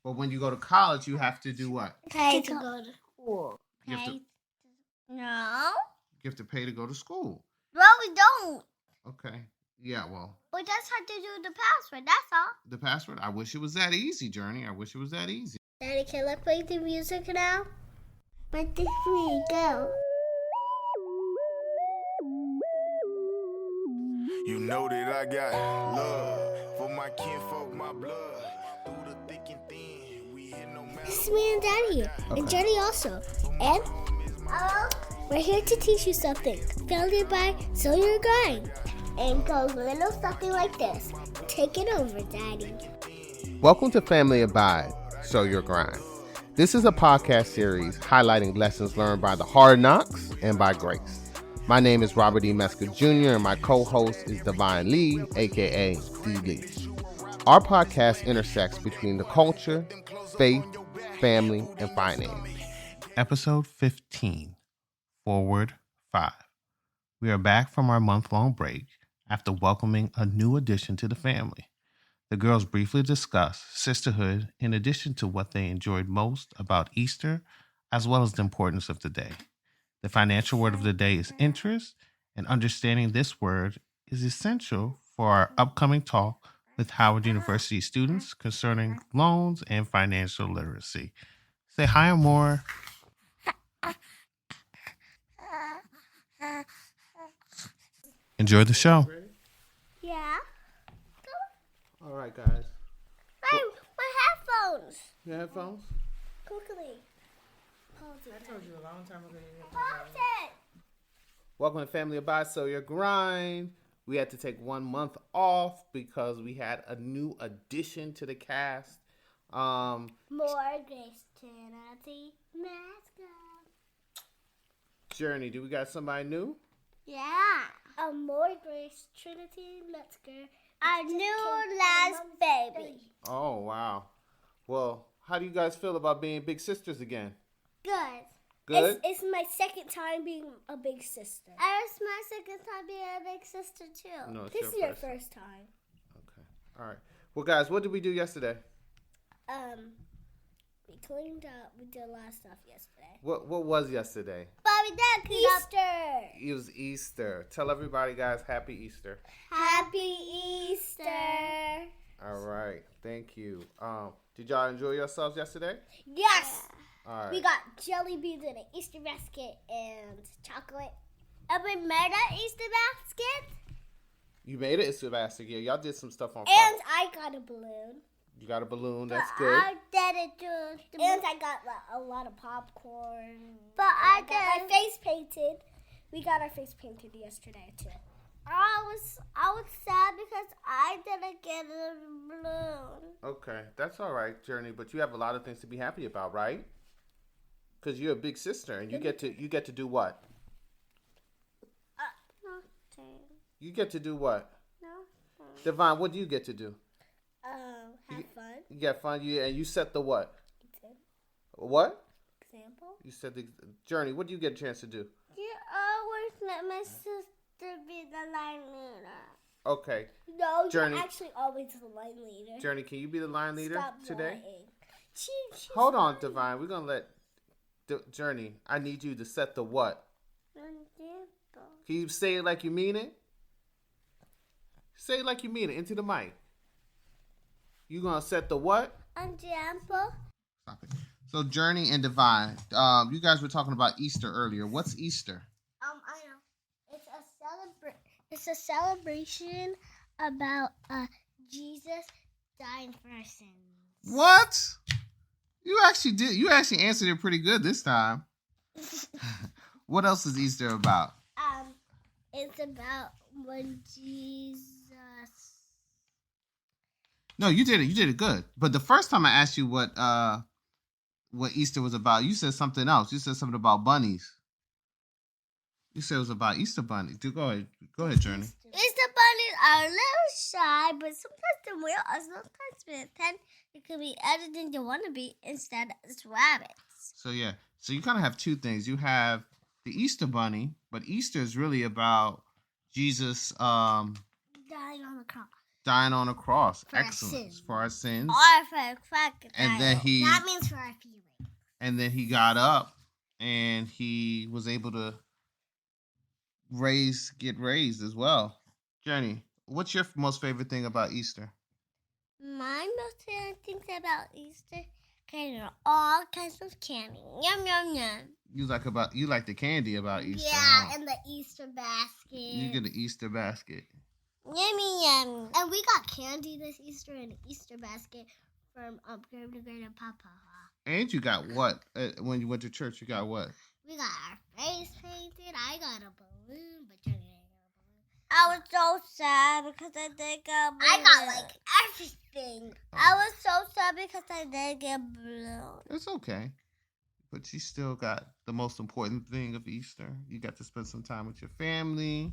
But when you go to college, you have to do what? Pay to go to school. You have to, No. you have to pay to go to school. Well, we don't. Okay. Yeah, well. We just have to do the password, that's all. The password? I wish it was that easy, Journey. I wish it was that easy. Daddy, can I play the music now? Where did we go? You know that I got love for my kinfolk, my blood. Through the thick and thin, we hit no matter. This is me and Daddy here, and Jenny also. And we're here to teach you something, founded by So Your Grind. And goes a little something like this. Take it over, Daddy. Welcome to Family Abide, So Your Grind. This is a podcast series highlighting lessons learned by the hard knocks and by grace. My name is Robert E. Meska Jr. and my co-host is Divine Lee, aka D. Lee. Our podcast intersects between the culture, faith, family, and finance. Episode 15, Forward 5. We are back from our month-long break after welcoming a new addition to the family. The girls briefly discuss sisterhood in addition to what they enjoyed most about Easter, as well as the importance of the day. The financial word of the day is interest, and understanding this word is essential for our upcoming talk with Howard University students concerning loans and financial literacy. Say hi, Amor. Enjoy the show. Yeah? All right, guys. My headphones. Your headphones? Quickly. I told you a long time ago. Pause it. Welcome to Family Abide, So Your Grind. We had to take 1 month off because we had a new addition to the cast. More Grace Trinity mascot. Journey, do we got somebody new? Yeah. More Grace Trinity Metzger. Our new last baby. Oh, wow. Well, how do you guys feel about being big sisters again? Good. Good? It's my second time being a big sister. It's my second time being a big sister too. No, it's this is your first time. Okay. All right. Well, guys, what did we do yesterday? We cleaned up. We did a lot of stuff yesterday. What was yesterday? Bobby Dad cleaned Easter. It was Easter. Tell everybody, guys, Happy Easter. Happy Easter. All right. Thank you. Did y'all enjoy yourselves yesterday? Yes. All right. We got jelly beans in an Easter basket and chocolate. And we made an Easter basket. You made it Easter basket. Yeah, y'all did some stuff on And I got a balloon. You got a balloon. That's good. I did it too. And I got a lot of popcorn. But I got my face painted. We got our face painted yesterday too. I was sad because I didn't get a balloon. Okay, that's all right, Journey. But you have a lot of things to be happy about, right? Because you're a big sister, and you get to do what? Nothing. You get to do what? Nothing. Divine, what do you get to do? Have fun. You get fun. You set the what? Example. What? Example. You said the Journey. What do you get a chance to do? You always let my sister be the line leader. Okay. No, Journey. you're actually always the line leader. Journey, can you be the line leader Stop today? lying. She's Hold on, lying. Divine. We're gonna let Journey. I need you to set the what? Example. Can you say it like you mean it? Say it like you mean it into the mic. You gonna set the what? Example. Stop it. So Journey and Divine, you guys were talking about Easter earlier. What's Easter? I know. It's a celebration about Jesus dying for our sins. What? You actually answered it pretty good this time. What else is Easter about? It's about when Jesus. No, you did it. You did it good. But the first time I asked you what Easter was about, you said something else. You said something about bunnies. You said it was about Easter bunnies. Go ahead, Journey. Easter bunnies are a little shy, but sometimes they're real, or sometimes we pretend it could be anything they want to be instead it's rabbits. So yeah, so you kind of have two things. You have the Easter bunny, but Easter is really about Jesus Dying on the cross. dying on a cross. For our Excellent. sins. For our sins. Or for a crocodile. And then that means for our feelings. And then he got up and he was able to get raised as well. Journey, what's your most favorite thing about Easter? My most favorite things about Easter, getting all kinds of candy. Yum, yum, yum. You like the candy about Easter? Yeah, huh? and the Easter basket. You get an Easter basket. Yummy, yummy. And we got candy this Easter in an Easter basket from Great and Papa. And you got what? When you went to church, you got what? We got our face painted. I got a balloon, but Johnny didn't get a balloon. I was so sad because I didn't get a balloon. I got like everything. I was so sad because I didn't get a balloon. It's okay. But you still got the most important thing of Easter. You got to spend some time with your family.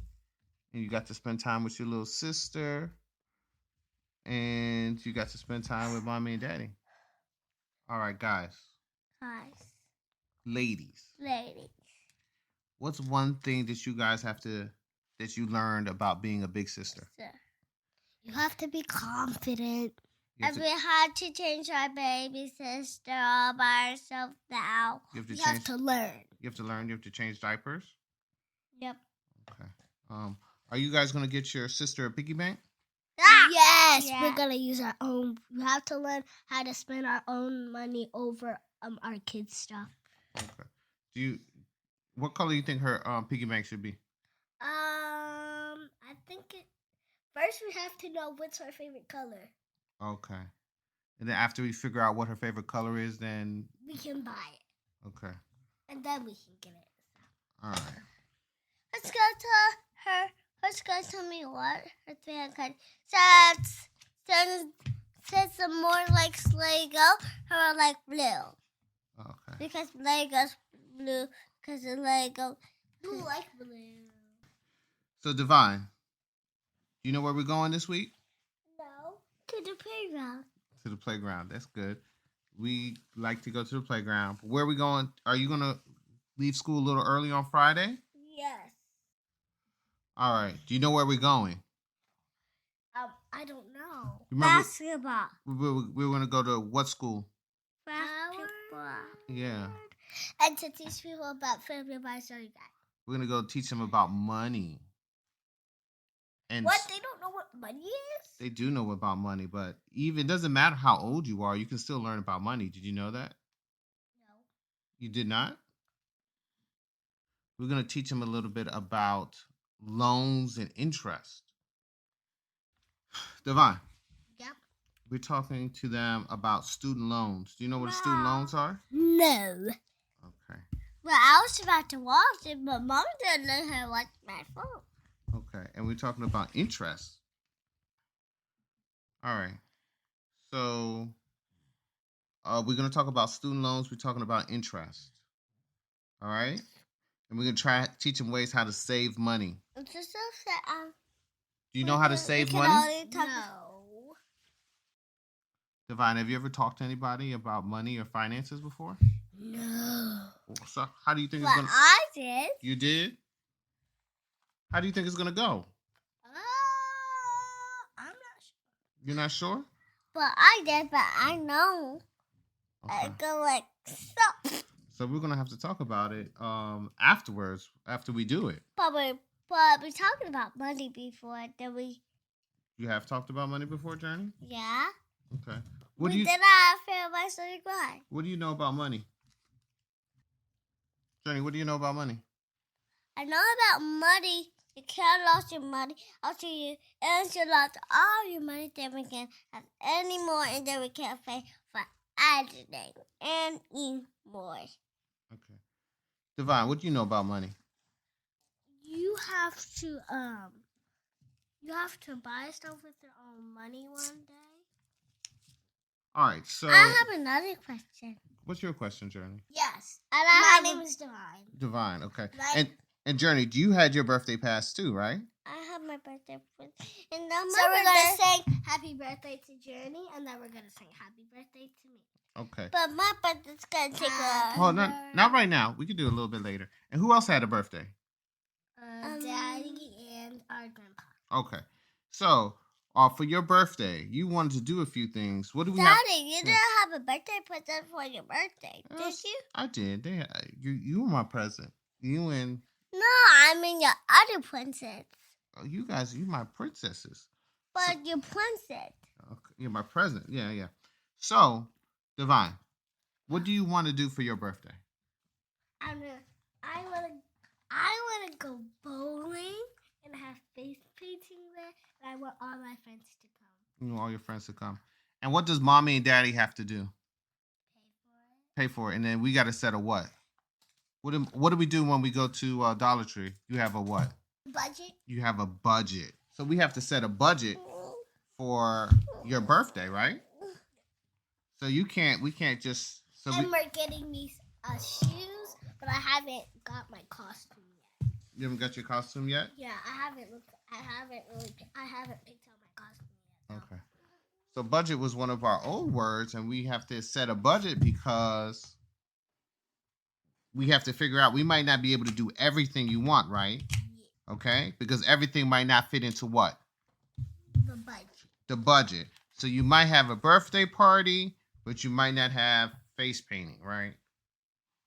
And you got to spend time with your little sister. And you got to spend time with mommy and daddy. All right, guys. Ladies. What's one thing that you guys that you learned about being a big sister? You have to be confident. And we had to change our baby sister all by herself now. You have to learn. You have to learn. You have to change diapers? Yep. Okay. Are you guys going to get your sister a piggy bank? Yes, we're going to use our own. We have to learn how to spend our own money over our kids' stuff. Okay. What color do you think her piggy bank should be? I think first we have to know what's her favorite color. Okay. And then after we figure out what her favorite color is, then we can buy it. Okay. And then we can get it. All right. Let's go to her. Let's go to me what her favorite color. Since the more likes Lego, her like blue. Okay. Because Lego's blue. Because the Lego. You like blue. So Divine, do you know where we're going this week? No. To the playground. To the playground. That's good. We like to go to the playground. But where are we going? Are you going to leave school a little early on Friday? Yes. All right. Do you know where we're going? I don't know. Basketball. We're going to go to what school? Basketball. Yeah. And to teach people about FWD5. We're going to go teach them about money. And what? They don't know what money is? They do know about money, but it doesn't matter how old you are. You can still learn about money. Did you know that? No. You did not? We're going to teach them a little bit about loans and interest. Divine. Yep. We're talking to them about student loans. Do you know what student loans are? No. Okay. Well, I was about to watch it, but Mom didn't let her watch my phone. Okay. And we're talking about interest. All right. So we're going to talk about student loans. We're talking about interest. All right. And we're going to try to teach them ways how to save money. Do you know how to save money? No. Divine, have you ever talked to anybody about money or finances before? No. So how do you think it's going to... I did. You did? How do you think it's going to go? I'm not sure. You're not sure? But I did, but I know. Okay. I go like, stop. So we're going to have to talk about it afterwards, after we do it. But we're talking about money before. You have talked about money before, Journey? Yeah. Okay. What do you know about money? Journey, what do you know about money? I know about money. You can't lose your money after you lost all your money. Then we can't have any more, and then we can't pay for anything anymore. Okay. Divine, what do you know about money? You have to buy stuff with your own money one day. All right, so I have another question. What's your question, Journey? Yes. And my name is Divine. Divine, okay. And Journey, you had your birthday pass too, right? I have my birthday present. And then we're gonna sing happy birthday to Journey, and then we're gonna sing happy birthday to me. Okay. But my birthday's gonna take a... Oh, not right now. We can do it a little bit later. And who else had a birthday? Daddy and our grandpa. Okay. So For your birthday, you wanted to do a few things. What do we Daddy, have? you didn't have a birthday present for your birthday, did you? I did. You were my present. You and No, I mean your other princess. you guys, you my princesses. But your princess. Okay, you're my present. Yeah. So, Divine, what do you want to do for your birthday? I wanna go bowling and have face painting there, and I want all my friends to come. You want all your friends to come. And what does mommy and daddy have to do? Pay for it. Pay for it. And then we got to set a what? What do we do when we go to Dollar Tree? You have a what? Budget. You have a budget. So we have to set a budget for your birthday, right? So we can't just. So And we're getting these shoes, but I haven't got my costume yet. You haven't got your costume yet? Yeah, I haven't picked out my costume yet. Okay. So budget was one of our old words, and we have to set a budget because we have to figure out we might not be able to do everything you want, right? Yeah. Okay? Because everything might not fit into what? The budget. The budget. So you might have a birthday party, but you might not have face painting, right?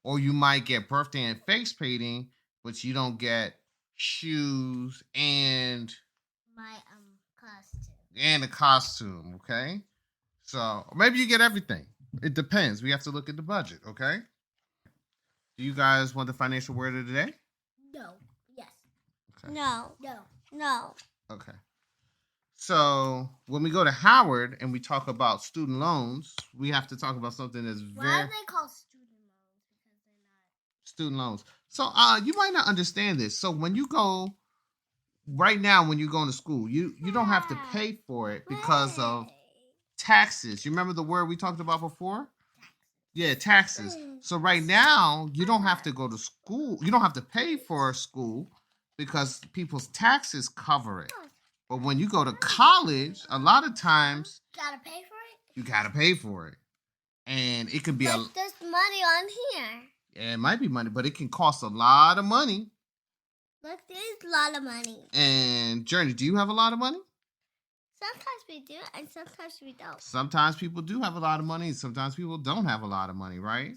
Or you might get birthday and face painting, but you don't get shoes and My costume. a costume, okay? So maybe you get everything. It depends. We have to look at the budget, okay? Do you guys want the financial word of the day? No. Yes. Okay. No. Okay. So when we go to Howard and we talk about student loans, we have to talk about something that's Why very are they called student loans? Because they're not. student loans. So you might not understand this. So when you go right now, when you're going to school, you don't have to pay for it because of taxes. You remember the word we talked about before? Yeah, taxes. So right now, you don't have to go to school. You don't have to pay for school because people's taxes cover it. But when you go to college, a lot of times Gotta pay for it? you gotta pay for it, and it could be But there's money on here. Yeah, it might be money, but it can cost a lot of money. Look, there's a lot of money. And Journey, do you have a lot of money? Sometimes we do, and sometimes we don't. Sometimes people do have a lot of money, and sometimes people don't have a lot of money, right?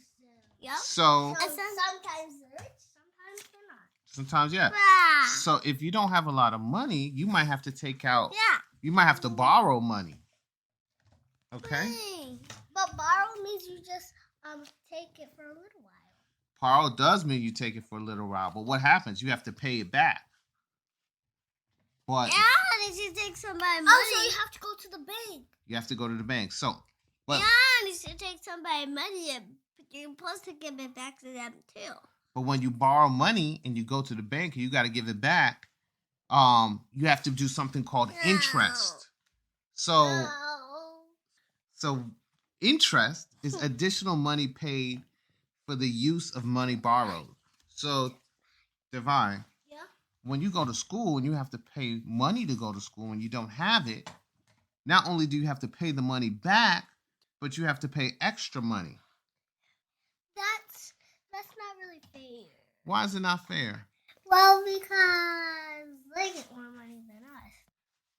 Yep. So And sometimes rich, sometimes they're not. sometimes, yeah. Yeah. So if you don't have a lot of money, you might have to take out. Yeah. You might have to borrow money. Okay. But borrow means you just take it for a little while. Borrow does mean you take it for a little while, but what happens? You have to pay it back. But And if you take somebody's money, so you have to go to the bank. you have to go to the bank. So, but And if you take somebody's money, you're supposed to give it back to them too. But when you borrow money and you go to the bank and you got to give it back, you have to do something called interest. So interest is additional money paid for the use of money borrowed. So, Divine, Yeah. when you go to school and you have to pay money to go to school and you don't have it, not only do you have to pay the money back, but you have to pay extra money. That's not really fair. Why is it not fair? Well, because they get more money than us.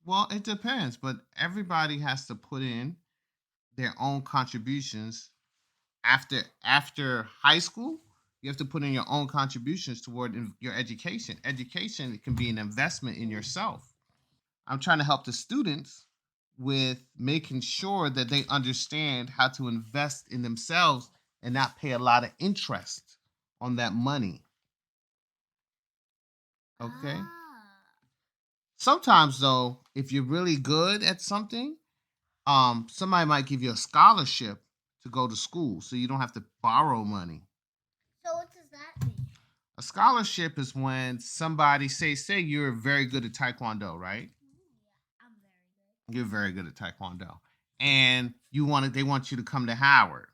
Well, it depends, but everybody has to put in their own contributions after high school. You have to put in your own contributions toward your education. Education can be an investment in yourself. I'm trying to help the students with making sure that they understand how to invest in themselves and not pay a lot of interest on that money. Okay? Sometimes, though, if you're really good at something, somebody might give you a scholarship to go to school, so you don't have to borrow money. So what does that mean? A scholarship is when somebody say you're very good at Taekwondo, right? Yeah, I'm very good. You're very good at Taekwondo, and they want you to come to Howard,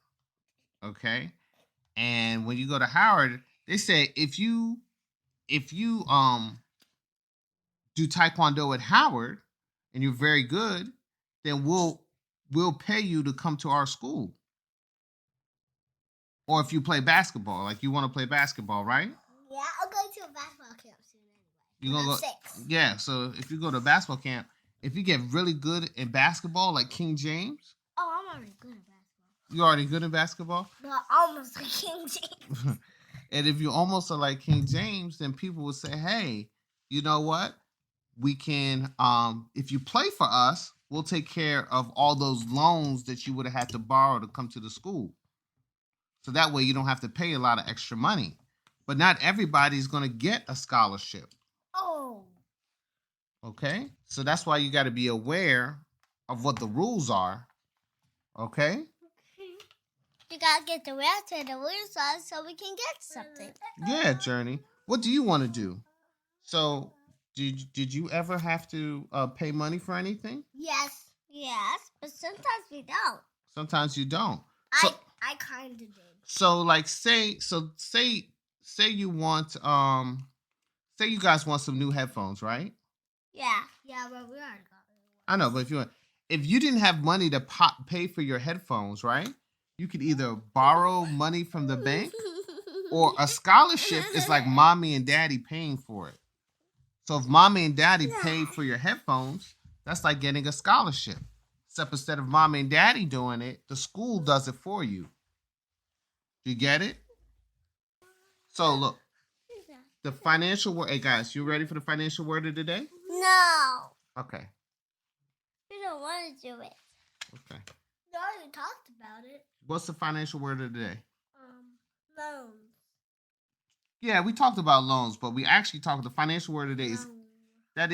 okay? And when you go to Howard, they say if you do Taekwondo at Howard and you're very good, then we'll pay you to come to our school. Or if you play basketball, like you want to play basketball, right? Yeah, I'll go to a basketball camp soon anyway. You're gonna go. 6. Yeah, so if you go to a basketball camp, if you get really good in basketball, like King James. Oh, I'm already good at basketball. You're already good in basketball? But almost like King James. And if you almost are like King James, then people will say, hey, you know what? We can, if you play for us, we'll take care of all those loans that you would have had to borrow to come to the school. So that way you don't have to pay a lot of extra money. But not everybody's going to get a scholarship. Oh. Okay? So that's why you got to be aware of what the rules are. Okay? You got to get the rest of the rules on so we can get something. Yeah, Journey. What do you want to do? So, did you ever have to pay money for anything? Yes, but sometimes we don't. Sometimes you don't. I kind of did. So, like, say you want say you guys want some new headphones, right? Yeah, but we already got it. I know, but if you didn't have money to pay for your headphones, right? You could either borrow money from the bank, or a scholarship is like mommy and daddy paying for it. So if mommy and daddy paid for your headphones, that's like getting a scholarship. Except instead of mommy and daddy doing it, the school does it for you. You get it? So look, the financial word. Hey guys, you ready for the financial word of the day? No. Okay. We don't want to do it. Okay. We already talked about it. What's the financial word of the day? Loans. Yeah, we talked about loans, but we actually talked. The financial word of the day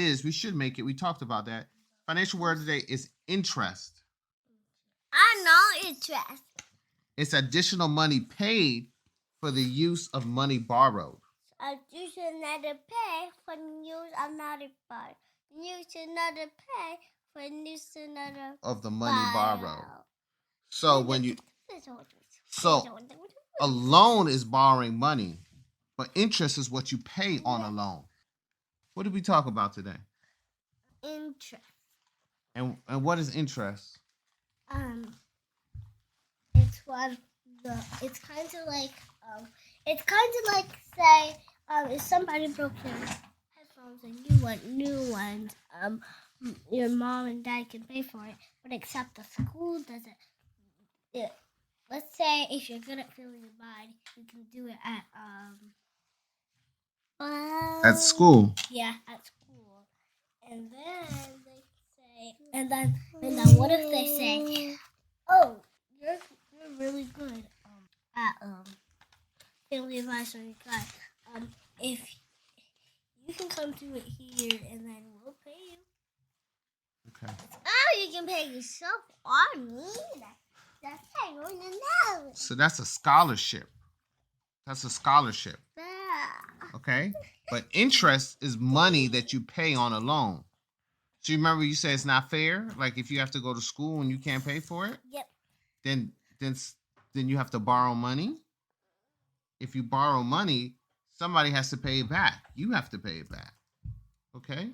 is we should make it. We talked about that. Financial word of the day is interest. I know interest. It's additional money paid for the use of money borrowed. You should never pay for use another part. You should never pay for use another of the money borrowed. So a loan is borrowing money, but interest is what you pay on a loan. What did we talk about today? Interest. And what is interest? It's kind of like say if somebody broke their headphones and you want new ones, your mom and dad can pay for it, but except the school doesn't. Let's say if you're good at feeling your body, you can do it at school. Yeah, at school. And then they say, and then what if they say, oh, you're really good at family advice on your guy. If you can come do it here, and then we'll pay you. Okay. Oh, you can pay yourself on me. That's how you want to know. So that's a scholarship. Yeah. Okay? But interest is money that you pay on a loan. So you remember you said it's not fair? Like if you have to go to school and you can't pay for it? Yep. Then you have to borrow money. If you borrow money, somebody has to pay it back. You have to pay it back. Okay?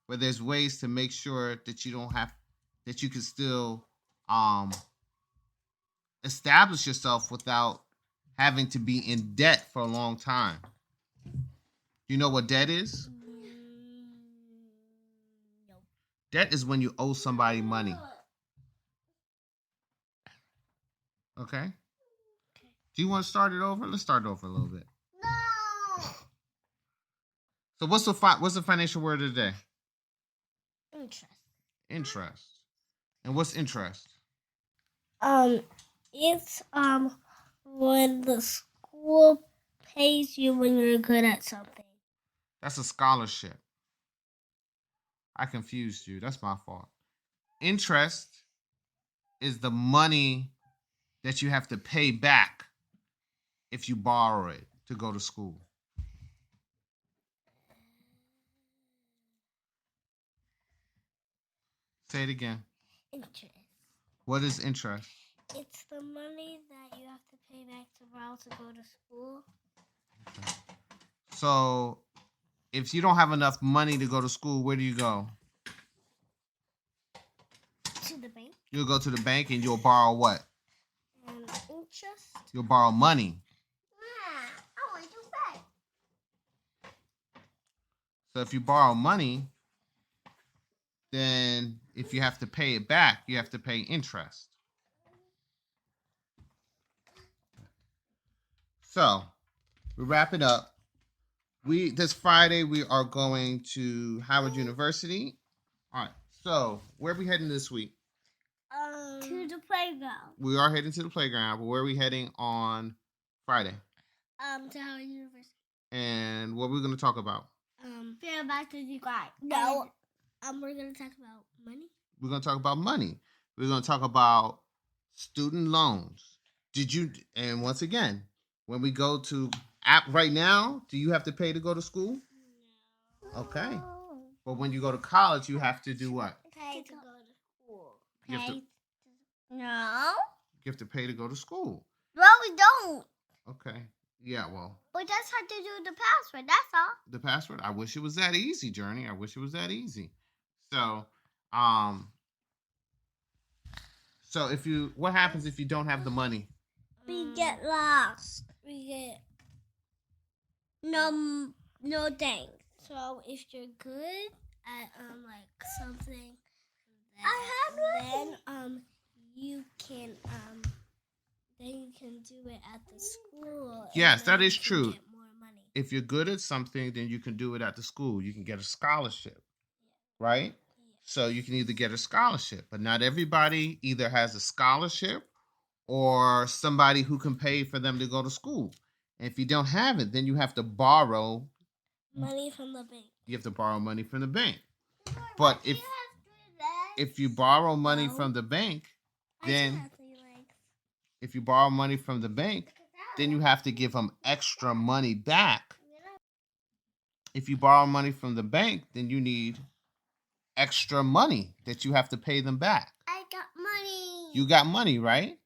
But there's ways to make sure that you can still establish yourself without having to be in debt for a long time. You know what debt is? No. Debt is when you owe somebody money. Okay? Do you want to start it over? Let's start it over a little bit. No. So what's the financial word of the day? Interest. And what's interest? It's when the school pays you when you're good at something. That's a scholarship. I confused you. That's my fault. Interest is the money that you have to pay back if you borrow it to go to school. Say it again. Interest. What is interest? It's the money that you have to pay back to borrow to go to school. Okay. So, if you don't have enough money to go to school, where do you go? To the bank. You'll go to the bank and you'll borrow what? Interest. You'll borrow money. I want to do bank. So if you borrow money, then if you have to pay it back, you have to pay interest. So we wrap it up. This Friday we are going to Howard University. All right. So where are we heading this week? To the playground. We are heading to the playground, but where are we heading on Friday? To Howard University. And what are we going to talk about? Fair back to the grind. No. We're going to talk about money. We're going to talk about money. We're going to talk about student loans. And once again, when we go to app right now, do you have to pay to go to school? No. Okay. But when you go to college, you have to do what? Pay to go to school. No. You have to pay to go to school. No, we don't. Okay. Yeah, well. We just have to do the password. That's all. The password? I wish it was that easy, Journey. I wish it was that easy. So, what happens if you don't have the money? We get lost. We get no thanks. So if you're good at like something, then you can do it at the school. Yes, that is true. Get more money. If you're good at something, then you can do it at the school. You can get a scholarship, right? Yeah. So you can either get a scholarship, but not everybody either has a scholarship or somebody who can pay for them to go to school. And if you don't have it, then you have to borrow money from the bank. You have to borrow money from the bank. But if you borrow money from the bank, then if you borrow money from the bank, then you have to give them extra money back. If you borrow money from the bank, then you need extra money that you have to pay them back. I got money. You got money, right?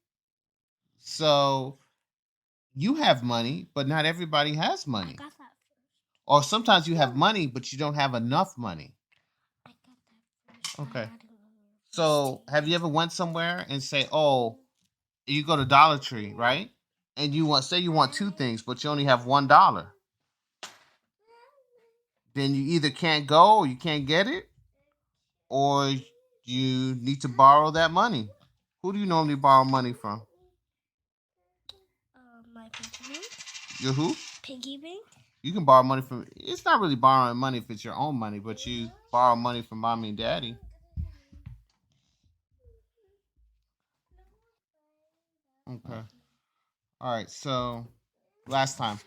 So you have money, but not everybody has money. I got that first. Or sometimes you have money, but you don't have enough money. I got that first. Okay. So have you ever went somewhere and say, oh, you go to Dollar Tree, right? And you want two things, but you only have $1. Then you either can't go or you can't get it, or you need to borrow that money. Who do you normally borrow money from? My piggy bank. Your who? Piggy bank. You can borrow money from. It's not really borrowing money if it's your own money, but you borrow money from mommy and daddy. Okay. All right. So last time.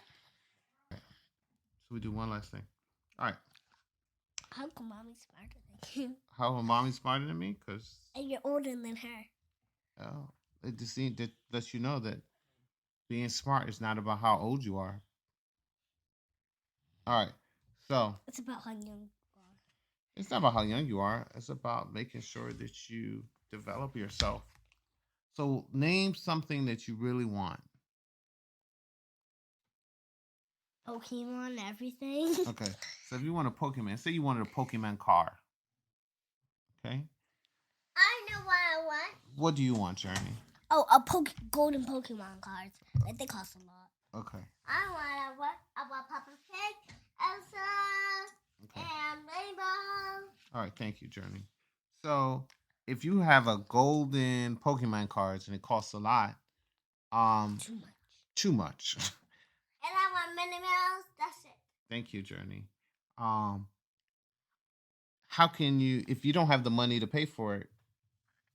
So we do one last thing. All right. How come mommy's smarter than you? How come mommy's smarter than me? And you're older than her. Oh, it just lets you know that being smart is not about how old you are. All right. So it's about how young you are. It's not about how young you are. It's about making sure that you develop yourself. So name something that you really want. Pokemon, everything. Okay. So if you want a Pokemon, say you wanted a Pokemon car. Okay. I know what I want. What do you want, Journey? Oh, golden Pokemon cards. But they cost a lot. Okay. I want Papa Pig, Elsa, and Rainbow. All right. Thank you, Journey. So if you have a golden Pokemon cards and it costs a lot, too much. And I want Minnie Mouse. That's it. Thank you, Journey. How can you, if you don't have the money to pay for it,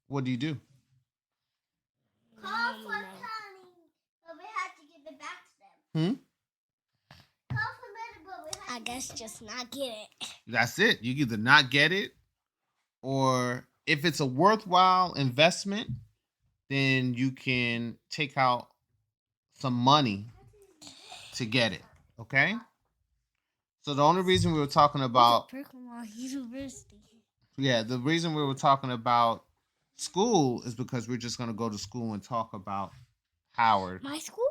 what do you do? Call for money, but we have to give it back to them. Call for money, but we have I guess just not get it. That's it. You either not get it, or if it's a worthwhile investment, then you can take out some money to get it. Okay? So the only reason we were talking about Pokemon University. Yeah, the reason we were talking about school is because we're just going to go to school and talk about Howard. My school?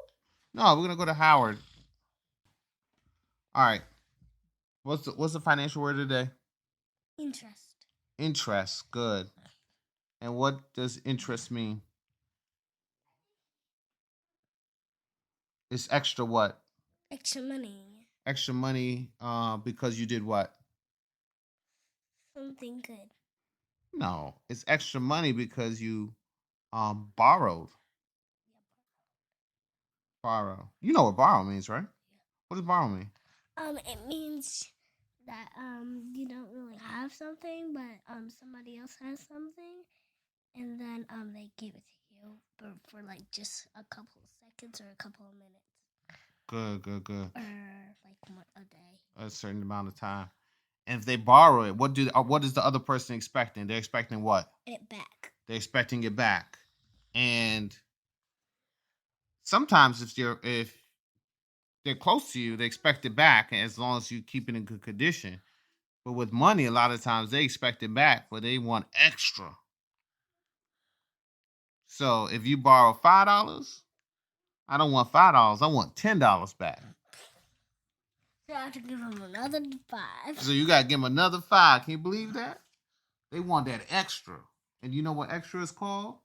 No, we're going to go to Howard. All right. What's the financial word today? Interest. Interest. Good. And what does interest mean? It's extra what? Extra money. Extra money because you did what? Something good. No, it's extra money because you borrowed. Borrow. You know what borrow means, right? What does borrow mean? It means that you don't really have something, but somebody else has something, and then they give it to you, but for like just a couple of seconds or a couple of minutes. Good. Or like a day. A certain amount of time. And if they borrow it, what is the other person expecting? They're expecting what? It back. They're expecting it back. And sometimes if they're close to you, they expect it back as long as you keep it in good condition. But with money, a lot of times they expect it back, but they want extra. So if you borrow $5, I don't want $5. I want $10 back. So I have to give them another 5. So you got to give them another 5. Can you believe that? They want that extra. And you know what extra is called?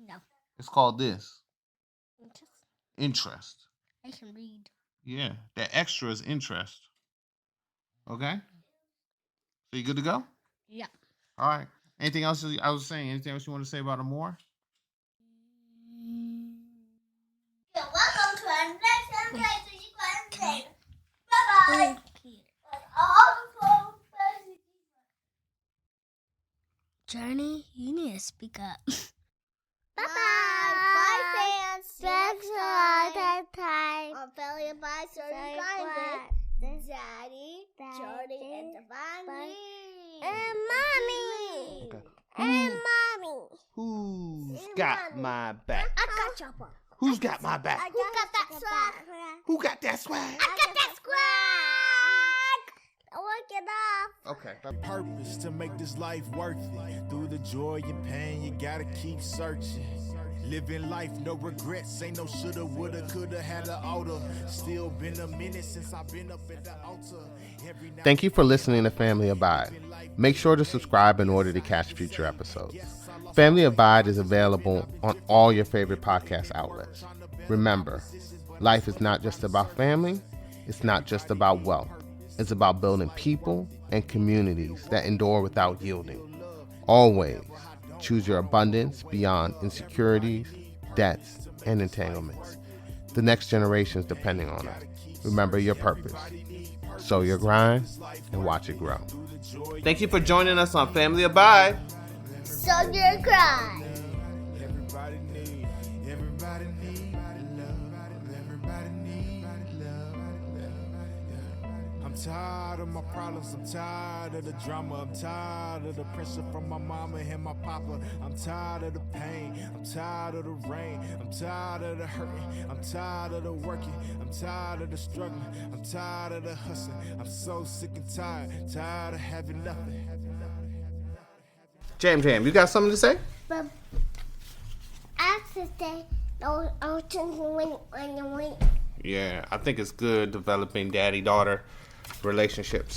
No. It's called this. Interest. Interest. I can read. Yeah, that extra is interest. Okay? So you good to go? Yeah. All right. Anything else I was saying? Anything else you want to say about Amore? You're welcome to our next Wednesday. Bye-bye. Journey, you need to speak up. Bye-bye. Bye, fans. Thanks for all the time. On Family Advice, Daddy, Journey, and Divine and Mommy. Okay. And Mommy. Who's And got Mommy. my back? I got your back. Who's got my back? Who got that swag? Who got that swag? I got that swag. I work it off. Okay. Purpose to make this life worth it. Through the joy and pain, you gotta keep searching. Living life, no regrets. Ain't no shoulda, woulda, coulda, had an altar. Still been a minute since I've been up at the altar. Thank you for listening to Family Abide. Make sure to subscribe in order to catch future episodes. Family Abide is available on all your favorite podcast outlets. Remember, life is not just about family. It's not just about wealth. It's about building people and communities that endure without yielding. Always choose your abundance beyond insecurities, debts, and entanglements. The next generation is depending on us. Remember your purpose. Sow your grind and watch it grow. Thank you for joining us on Family Abide. So you're crying. Everybody need love. Everybody need love. I'm tired of my problems. I'm tired of the drama. I'm tired of the pressure from my mama and my papa. I'm tired of the pain. I'm tired of the rain. I'm tired of the hurting. I'm tired of the working. I'm tired of the struggling. I'm tired of the hustling. I'm so sick and tired of having nothing. Jam, you got something to say? But after that, I'll turn the link. Yeah, I think it's good developing daddy-daughter relationships.